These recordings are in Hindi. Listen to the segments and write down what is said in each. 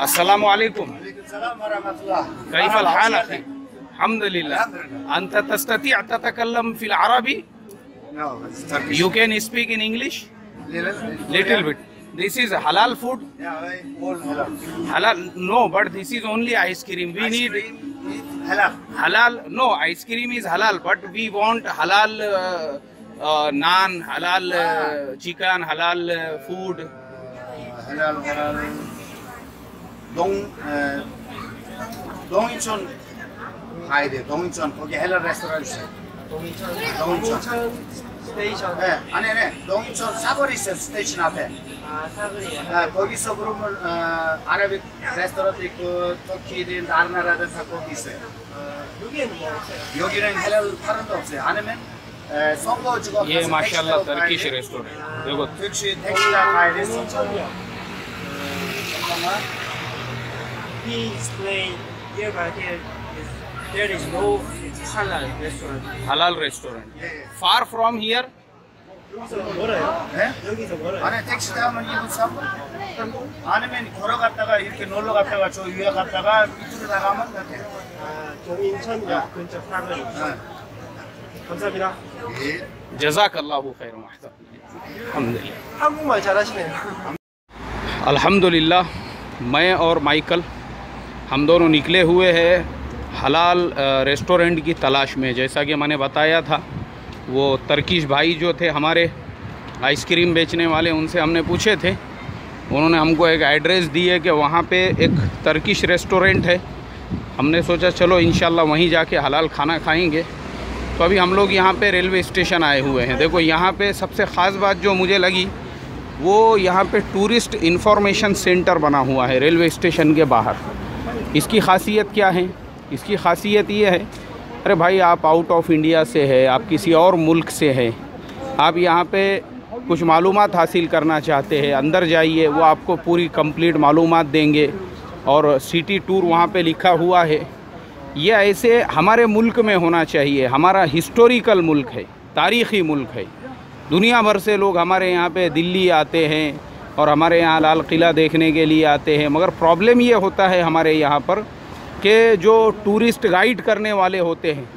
अस्सलामु अलैकुम। कैफ अल हाल अखी? अल्हम्दुलिल्लाह। अंत तस्तती ततकल्लम फिल अरबी? No, it's Turkish. You can speak in English? Little bit. This is halal food? Yeah, all halal. Halal? No, but this is only ice cream. We need Halal. halal. No, ice cream is halal, but we want halal naan, halal chicken, halal food. halal. 동인천 가야 돼. 동인천 거기 halal 레스토랑 있어요. 동인천 스테이션. 네, 아니, 동인천 사거리 있어요. 스테이션 앞에. 아, 사거리요. 네, 거기서 그러면 아라빅 레스토랑도 있고 터키든 다른 나라든 다 거기 있어요. 여기에는 뭐 없어요? 여기는 halal 파는 데 없어요. 아니면 선거 주고 ये माशाल्लाह टर्किश रेस्टोरेंट देखो। 택시 가야 돼. 천천히요. 잠깐만. He explained here by here is there is no halal restaurant. halal restaurant 예. far from here? 여기서 멀어요? 네? 여기서 멀어요? 안에 택시 타면 2분 3분? 아니면 걸어갔다가 이렇게 놀러 갔다가 저 위에 갔다가 밑으로 나가면 돼요. 아, 동인천역 근처 사거리. 네. 감사합니다. 예. जज़ाकल्लाहु खैर महतरम। अल्हम्दुलिल्लाह। 한국말 잘하시네요. अल्हम्दुलिल्लाह, मैं और माइकल हम दोनों निकले हुए हैं हलाल रेस्टोरेंट की तलाश में। जैसा कि मैंने बताया था, वो तर्किश भाई जो थे हमारे आइसक्रीम बेचने वाले, उनसे हमने पूछे थे। उन्होंने हमको एक एड्रेस दी है कि वहाँ पे एक तर्किश रेस्टोरेंट है। हमने सोचा चलो इंशाल्लाह वहीं जाके हलाल खाना खाएंगे। तो अभी हम लोग यहाँ पे रेलवे स्टेशन आए हुए हैं। देखो यहाँ पे सबसे ख़ास बात जो मुझे लगी, वो यहाँ पे टूरिस्ट इंफॉर्मेशन सेंटर बना हुआ है रेलवे स्टेशन के बाहर। इसकी ख़ासियत क्या है? इसकी ख़ासियत ये है, अरे भाई आप आउट ऑफ इंडिया से है, आप किसी और मुल्क से है, आप यहाँ पे कुछ मालूमात हासिल करना चाहते हैं, अंदर जाइए, वो आपको पूरी कंप्लीट मालूमात देंगे। और सिटी टूर वहाँ पे लिखा हुआ है। ये ऐसे हमारे मुल्क में होना चाहिए। हमारा हिस्टोरिकल मुल्क है, तारीख़ी मुल्क है। दुनिया भर से लोग हमारे यहाँ पे दिल्ली आते हैं और हमारे यहाँ लाल किला देखने के लिए आते हैं। मगर प्रॉब्लम ये होता है हमारे यहाँ पर कि जो टूरिस्ट गाइड करने वाले होते हैं,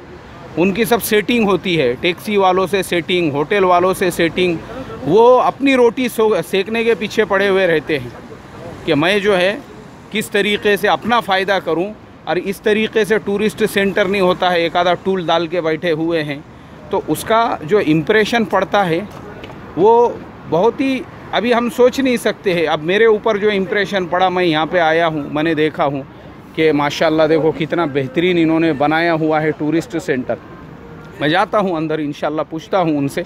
उनकी सब सेटिंग होती है। टैक्सी वालों से सेटिंग, होटल वालों से सेटिंग। वो अपनी रोटी सेकने के पीछे पड़े हुए रहते हैं कि मैं जो है किस तरीके से अपना फ़ायदा करूं, और इस तरीके से टूरिस्ट सेंटर नहीं होता है। एक आधा टूल डाल के बैठे हुए हैं, तो उसका जो इम्प्रेशन पड़ता है वो बहुत ही अभी हम सोच नहीं सकते हैं। अब मेरे ऊपर जो इम्प्रेशन पड़ा, मैं यहाँ पे आया हूँ, मैंने देखा हूँ कि माशाल्लाह देखो कितना बेहतरीन इन्होंने बनाया हुआ है टूरिस्ट सेंटर। मैं जाता हूँ अंदर, इंशाल्लाह पूछता हूँ उनसे।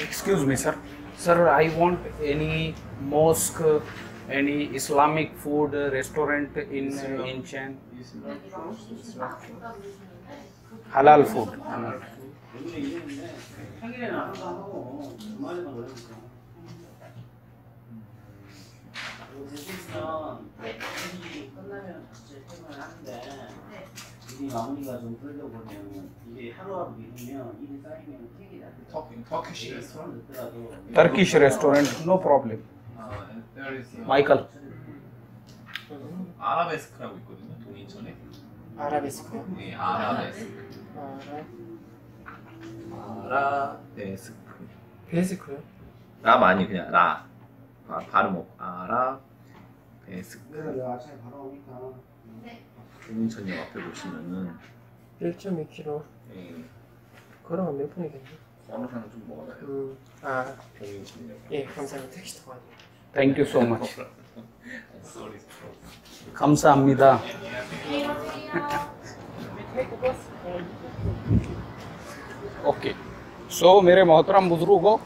Excuse me sir, sir I want any mosque, any Islamic food restaurant in Chan? Halal food. Turkish restaurant, no problem. 마이클. 아라베스크라고 있거든요, 동인천에. 아라베스크요? 네, 아라베스크. 아라베스크. 베스크요? 라 많이 그냥 라. 발음 없고 아라베스크. 동인천역 앞에 보시면은 1.2km. 예, 걸어가면 몇 분이겠네? 걸어서는 좀 멀어요. 아, 동인천역. 예, 감사합니다. 택시 타고 왔네요. Thank you so much. Sorry. 감사합니다. Okay, सो मेरे मोहतरम बुजुर्गों,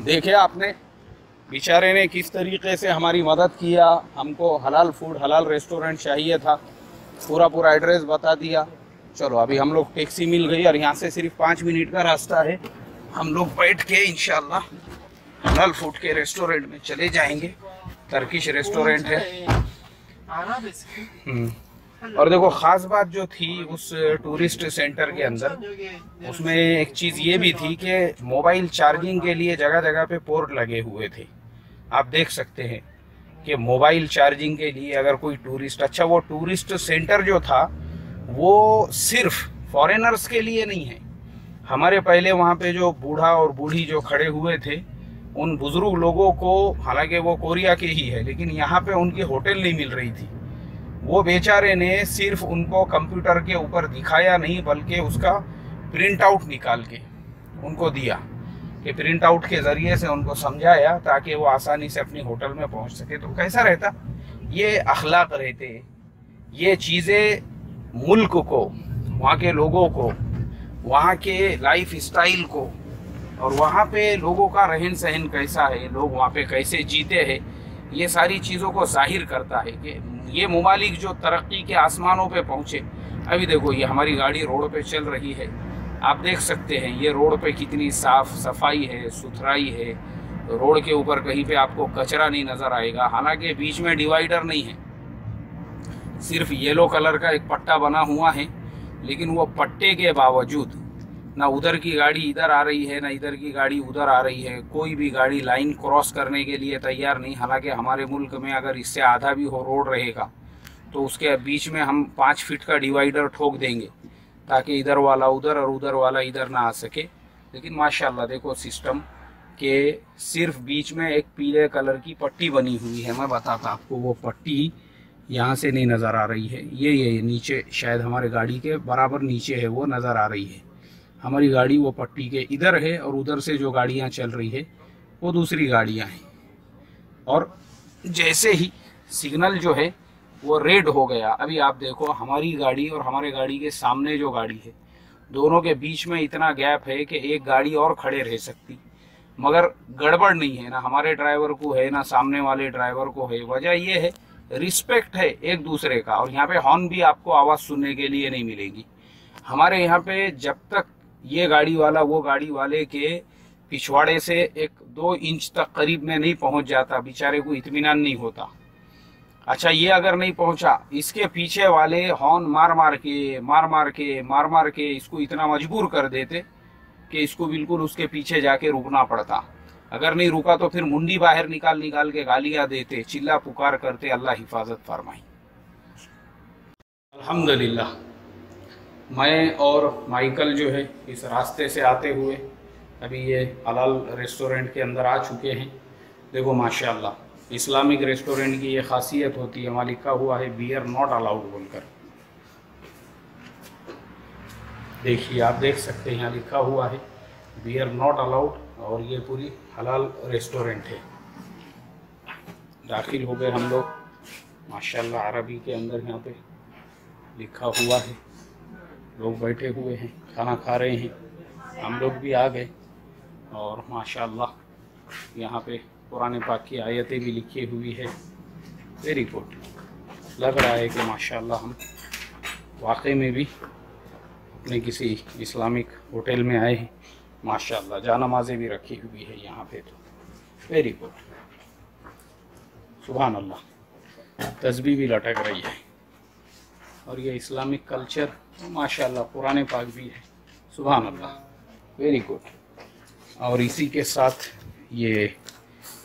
देखे आपने बेचारे ने किस तरीके से हमारी मदद किया। हमको हलाल फूड, हलाल रेस्टोरेंट चाहिए था, पूरा एड्रेस बता दिया। चलो अभी हम लोग टैक्सी मिल गई और यहाँ से सिर्फ 5 मिनट का रास्ता है। हम लोग बैठ के इंशाल्लाह हलाल फूड के रेस्टोरेंट में चले जाएंगे। टर्किश रेस्टोरेंट है। और देखो ख़ास बात जो थी उस टूरिस्ट सेंटर के अंदर, उसमें एक चीज़ ये भी थी कि मोबाइल चार्जिंग के लिए जगह जगह पे पोर्ट लगे हुए थे। आप देख सकते हैं कि मोबाइल चार्जिंग के लिए अगर कोई टूरिस्ट, अच्छा वो टूरिस्ट सेंटर जो था वो सिर्फ फॉरेनर्स के लिए नहीं है। हमारे पहले वहाँ पे जो बूढ़ा और बूढ़ी जो खड़े हुए थे, उन बुजुर्ग लोगों को, हालांकि वो कोरिया के ही है, लेकिन यहाँ पे उनकी होटल नहीं मिल रही थी। वो बेचारे ने सिर्फ उनको कंप्यूटर के ऊपर दिखाया नहीं, बल्कि उसका प्रिंट आउट निकाल के उनको दिया, कि प्रिंट आउट के ज़रिए से उनको समझाया ताकि वो आसानी से अपनी होटल में पहुंच सके। तो कैसा रहता, ये अखलाक रहते, ये चीज़ें मुल्क को, वहाँ के लोगों को, वहाँ के लाइफ स्टाइल को, और वहाँ पे लोगों का रहन सहन कैसा है, लोग वहाँ पे कैसे जीते हैं, ये सारी चीज़ों को जाहिर करता है कि ये ममालिक जो तरक्की के आसमानों पे पहुँचे। अभी देखो ये हमारी गाड़ी रोड पे चल रही है, आप देख सकते हैं ये रोड पे कितनी साफ सफाई है, सुथराई है। रोड के ऊपर कहीं पे आपको कचरा नहीं नज़र आएगा। हालांकि बीच में डिवाइडर नहीं है, सिर्फ येलो कलर का एक पट्टा बना हुआ है, लेकिन वो पट्टे के बावजूद ना उधर की गाड़ी इधर आ रही है, ना इधर की गाड़ी उधर आ रही है। कोई भी गाड़ी लाइन क्रॉस करने के लिए तैयार नहीं। हालांकि हमारे मुल्क में अगर इससे आधा भी हो रोड रहेगा तो उसके बीच में हम 5 फीट का डिवाइडर ठोक देंगे ताकि इधर वाला उधर और उधर वाला इधर ना आ सके। लेकिन माशाल्लाह देखो सिस्टम के सिर्फ बीच में एक पीले कलर की पट्टी बनी हुई है। मैं बताता आपको, वो पट्टी यहाँ से नहीं नज़र आ रही है, ये नीचे शायद हमारे गाड़ी के बराबर नीचे है, वो नज़र आ रही है। हमारी गाड़ी वो पट्टी के इधर है और उधर से जो गाड़ियाँ चल रही है वो दूसरी गाड़ियाँ हैं। और जैसे ही सिग्नल जो है वो रेड हो गया, अभी आप देखो हमारी गाड़ी और हमारे गाड़ी के सामने जो गाड़ी है, दोनों के बीच में इतना गैप है कि एक गाड़ी और खड़े रह सकती, मगर गड़बड़ नहीं है, ना हमारे ड्राइवर को है ना सामने वाले ड्राइवर को है। वजह ये है रिस्पेक्ट है एक दूसरे का। और यहाँ पे हॉर्न भी आपको आवाज़ सुनने के लिए नहीं मिलेगी। हमारे यहाँ पे जब तक ये गाड़ी वाला वो गाड़ी वाले के पिछवाड़े से 1-2 इंच तक करीब में नहीं पहुंच जाता, बेचारे को इत्मीनान नहीं होता। अच्छा ये अगर नहीं पहुंचा, इसके पीछे वाले हॉर्न मार मार के इसको इतना मजबूर कर देते कि इसको बिल्कुल उसके पीछे जाके रुकना पड़ता। अगर नहीं रुका तो फिर मुंडी बाहर निकाल के गालियां देते, चिल्ला पुकार करते। अल्लाह हिफाजत फरमाई। अल्हम्दुलिल्लाह मैं और माइकल जो है इस रास्ते से आते हुए अभी ये हलाल रेस्टोरेंट के अंदर आ चुके हैं। देखो माशाल्लाह इस्लामिक रेस्टोरेंट की ये खासियत होती है, वहाँ लिखा हुआ है बियर नॉट अलाउड बोलकर। देखिए आप देख सकते हैं यहाँ लिखा हुआ है बियर नॉट अलाउड, और ये पूरी हलाल रेस्टोरेंट है। दाखिल हो गए हम लोग, माशाल्लाह अरबी के अंदर यहाँ पे लिखा हुआ है, लोग बैठे हुए हैं खाना खा रहे हैं। हम लोग भी आ गए और माशाल्लाह यहाँ पे कुरान पाक की आयतें भी लिखी हुई है। वेरी गुड, लग रहा है कि माशाल्लाह हम वाकई में भी अपने किसी इस्लामिक होटल में आए हैं। माशाल्लाह जानमाज़ें भी रखी हुई है यहाँ पे, तो वेरी गुड, सुभान अल्लाह। तस्बीह भी लटक रही है और ये इस्लामिक कल्चर माशाल्लाह कुरान पाक भी है, सुभान अल्लाह, वेरी गुड। और इसी के साथ ये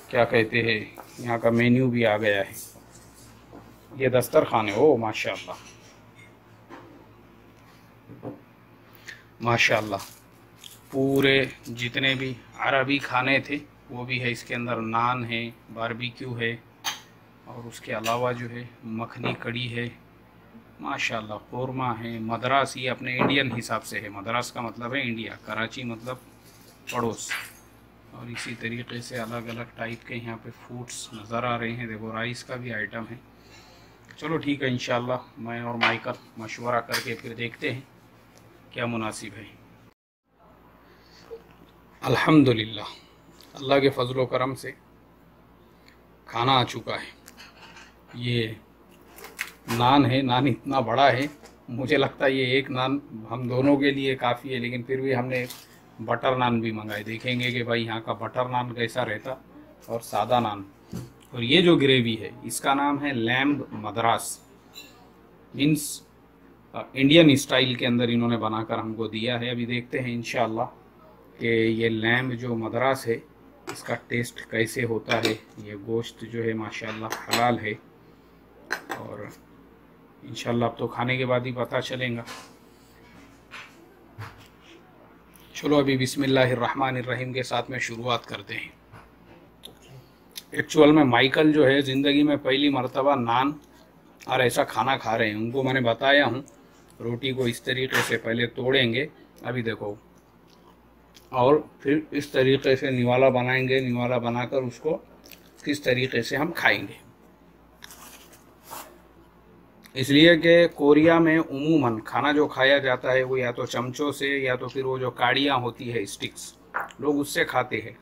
क्या कहते हैं यहाँ का मेन्यू भी आ गया है, ये दस्तरखान है। ओ माशाल्लाह माशाल्लाह, पूरे जितने भी अरबी खाने थे वो भी है इसके अंदर। नान है, बारबेक्यू है, और उसके अलावा जो है मखनी कड़ी है, माशाल्लाह कोरमा है। मद्रास ये अपने इंडियन हिसाब से है, मद्रास का मतलब है इंडिया, कराची मतलब पड़ोस। और इसी तरीके से अलग अलग टाइप के यहाँ पे फूड्स नज़र आ रहे हैं। देखो राइस का भी आइटम है। चलो ठीक है, इंशाल्लाह मैं और माइकल मशवरा करके फिर देखते हैं क्या मुनासिब है। अल्हम्दुलिल्लाह अल्लाह के फजल व करम से खाना आ चुका है। ये नान है, नान इतना बड़ा है, मुझे लगता है ये एक नान हम दोनों के लिए काफ़ी है, लेकिन फिर भी हमने बटर नान भी मंगाए। देखेंगे कि भाई यहाँ का बटर नान कैसा रहता, और सादा नान। और ये जो ग्रेवी है इसका नाम है lamb Madras, means Indian style के अंदर इन्होंने बनाकर हमको दिया है। अभी देखते हैं इंशाअल्लाह कि ये लैम्ब जो मद्रास है इसका टेस्ट कैसे होता है। ये गोश्त जो है माशाल्लाह हलाल है और इंशाल्लाह अब तो खाने के बाद ही पता चलेगा। चलो अभी बिस्मिल्लाहिर्रहमानिर्रहीम के साथ में शुरुआत करते हैं। एक्चुअल में माइकल जो है ज़िंदगी में पहली मर्तबा नान और ऐसा खाना खा रहे हैं। उनको मैंने बताया हूँ रोटी को इस तरीके से पहले तोड़ेंगे, अभी देखो, और फिर इस तरीके से निवाला बनाएंगे। निवाला बनाकर उसको किस तरीके से हम खाएंगे, इसलिए कि कोरिया में उमूमन खाना जो खाया जाता है वो या तो चमचों से या तो फिर वो जो काड़ियाँ होती है स्टिक्स, लोग उससे खाते हैं।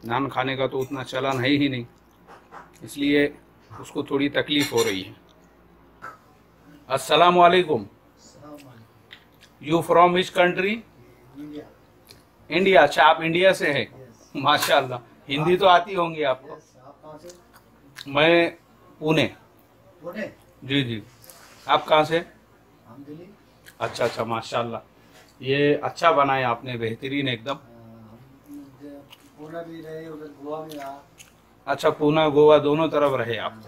नान खाने का तो उतना चलन है ही नहीं, इसलिए उसको थोड़ी तकलीफ़ हो रही है। अस्सलाम वालेकुम। You from which country? India. अच्छा, आप इंडिया से हैं? माशाल्लाह। हिंदी तो आती होंगी आपको? मैं पुणे। जी जी। आप कहाँ से? अच्छा अच्छा, माशाल्लाह। ये अच्छा बनाए आपने, बेहतरीन एकदम। भी रहे, उधर गोवा में रहा। अच्छा, पूना गोवा दोनों तरफ रहे आप।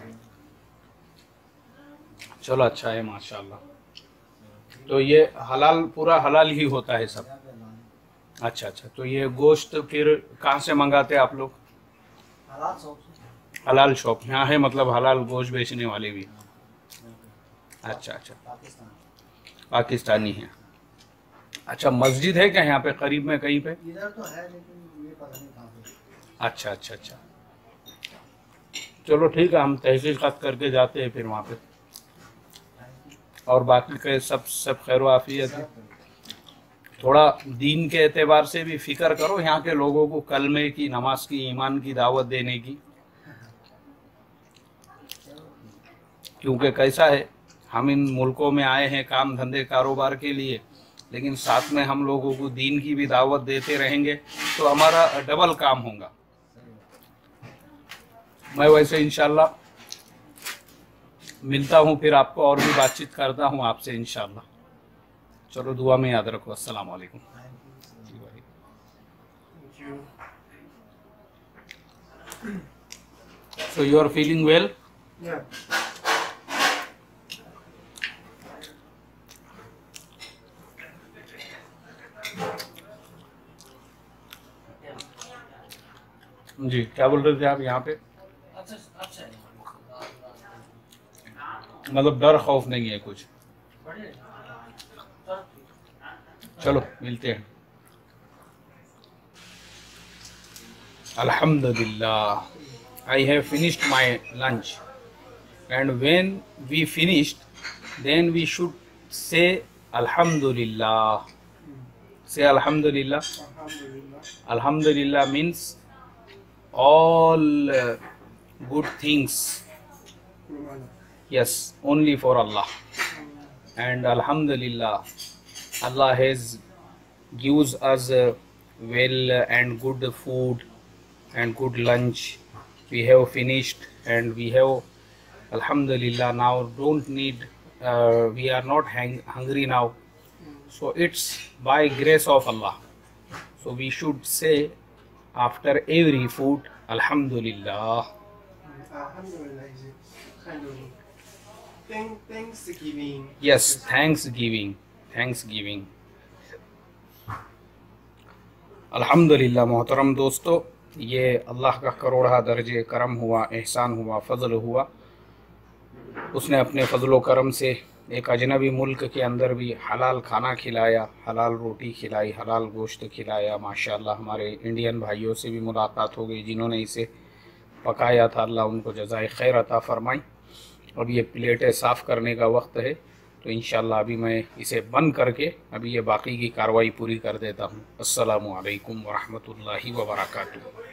चलो अच्छा है माशाल्लाह। तो ये हलाल, पूरा हलाल ही होता है सब? अच्छा अच्छा। तो ये गोश्त फिर कहाँ से मंगाते हैं आप लोग? हलाल शॉप यहाँ है, मतलब हलाल गोश्त बेचने वाले भी? अच्छा अच्छा, पाकिस्तानी है। अच्छा, मस्जिद है क्या यहाँ पे करीब में कहीं पे? इधर तो है लेकिन ये पता नहीं कहाँ पे। अच्छा अच्छा अच्छा, चलो ठीक है, हम तहकीक़ात करके जाते हैं फिर वहाँ पे। और बाकी के सब खैर आफियत है। थोड़ा दीन के एतबार से भी फिक्र करो यहाँ के लोगों को, कलमे की, नमाज की, ईमान की दावत देने की। क्योंकि कैसा है, हम इन मुल्कों में आए हैं काम धंधे कारोबार के लिए, लेकिन साथ में हम लोगों को दीन की भी दावत देते रहेंगे तो हमारा डबल काम होगा। मैं वैसे इंशाल्लाह मिलता हूँ फिर आपको और भी बातचीत करता हूँ आपसे इंशाल्लाह। चलो दुआ में याद रखो। अस्सलाम वालेकुम। So you are feeling well? Yeah. जी, क्या बोल रहे थे आप यहाँ पे? मतलब डर खौफ नहीं है कुछ? चलो मिलते हैं। Alhamdulillah, I have finished my lunch, and when we finished, then we should say Alhamdulillah. Say Alhamdulillah. Alhamdulillah means all good things, yes, only for Allah. And Alhamdulillah, Allah has gives us well and good food and good lunch. We have finished and we have, Alhamdulillah, now don't need, we are not hungry now. So it's by grace of Allah. So we should say after every food, Alhamdulillah. Alhamdulillah is a kind of thanksgiving. Yes, thanksgiving. Thanksgiving. अल्हम्दुलिल्लाह। मोहतरम दोस्तों, ये अल्लाह का करोड़ा दर्जे करम हुआ, एहसान हुआ, फ़ज़ल हुआ। उसने अपने फ़ज़ल करम से एक अजनबी मुल्क के अंदर भी हलाल खाना खिलाया, हलाल रोटी खिलाई, हलाल गोश्त खिलाया। माशाअल्लाह हमारे इंडियन भाइयों से भी मुलाकात हो गई जिन्होंने इसे पकाया था। अल्लाह उनको जज़ाए खैर अता फ़रमाए। अब ये प्लेटें साफ़ करने का वक्त है, तो इंशाअल्लाह अभी मैं इसे बंद करके अभी ये बाकी की कार्रवाई पूरी कर देता हूँ। अस्सलामु अलैकुम व रहमतुल्लाहि व बरकातुहू।